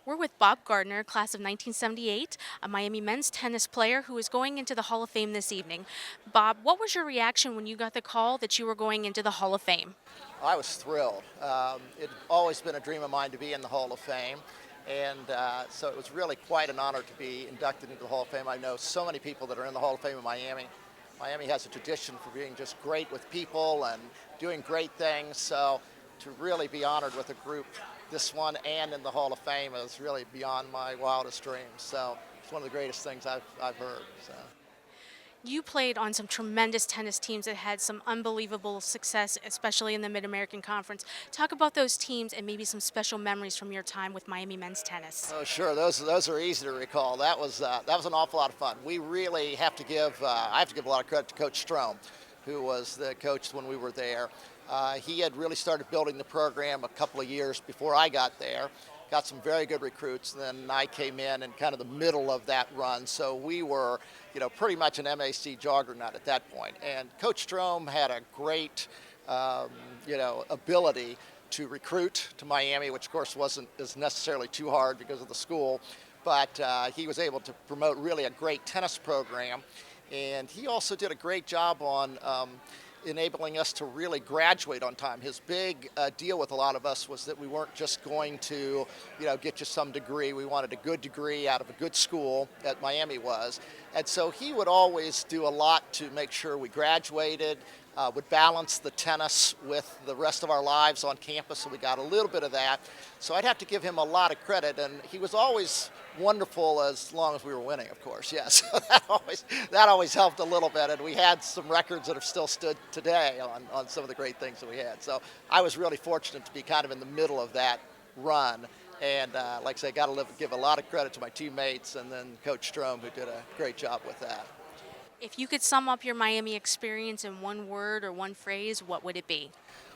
We're with Bob Gardner, class of 1978, a Miami men's tennis player who is going into the Hall of Fame this evening. Bob, what was your reaction when you got the call that you were going into the Hall of Fame? I was thrilled. It had always been a dream of mine to be in the Hall of Fame. And so it was really quite an honor to be inducted into the Hall of Fame. I know so many people that are in the Hall of Fame in Miami. Miami has a tradition for being just great with people and doing great things. So to really be honored with a group, this one and in the Hall of Fame, is really beyond my wildest dreams. So it's one of the greatest things I've heard. So. You played on some tremendous tennis teams that had some unbelievable success, especially in the Mid-American Conference. Talk about those teams and maybe some special memories from your time with Miami men's tennis. Oh, sure. Those are easy to recall. That was an awful lot of fun. We really have to give. I have to give a lot of credit to Coach Strom, who was the coach when we were there. He had really started building the program a couple of years before I got there. Got some very good recruits, and then I came in kind of the middle of that run. So we were, pretty much an MAC juggernaut at that point. And Coach Strom had a great, ability to recruit to Miami, which of course wasn't as necessarily too hard because of the school, but he was able to promote really a great tennis program. And he also did a great job on enabling us to really graduate on time. His big deal with a lot of us was that we weren't just going to, get you some degree. We wanted a good degree out of a good school, that Miami was. And so he would always do a lot to make sure we graduated, would balance the tennis with the rest of our lives on campus, so we got a little bit of that. So I'd have to give him a lot of credit, and he was always wonderful as long as we were winning, of course. Yes, that always helped a little bit, and we had some records that have still stood today on some of the great things that we had. So I was really fortunate to be kind of in the middle of that run, and like I say, got to give a lot of credit to my teammates and then Coach Strom, who did a great job with that. If you could sum up your Miami experience in one word or one phrase, what would it be?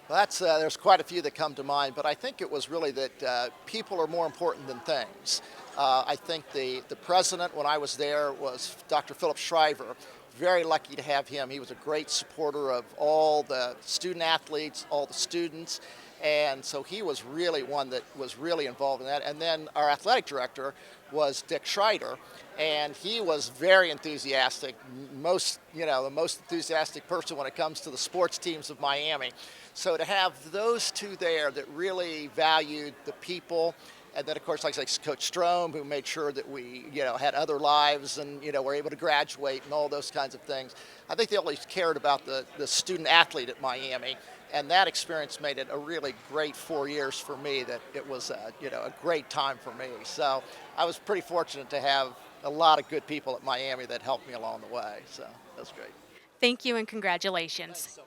Well, there's quite a few that come to mind, but I think it was really that people are more important than things. I think the president, when I was there, was Dr. Philip Shriver. Very lucky to have him. He was a great supporter of all the student athletes, all the students, and so he was really one that was really involved in that. And then our athletic director was Dick Schreider, and he was very enthusiastic, the most enthusiastic person when it comes to the sports teams of Miami. So to have those two there that really valued the people, and then of course, like Coach Strom, who made sure that we, had other lives and, were able to graduate and all those kinds of things. I think they always cared about the student athlete at Miami. And that experience made it a really great 4 years for me, that it was a great time for me. So I was pretty fortunate to have a lot of good people at Miami that helped me along the way. So that's great. Thank you and congratulations. Thanks so much.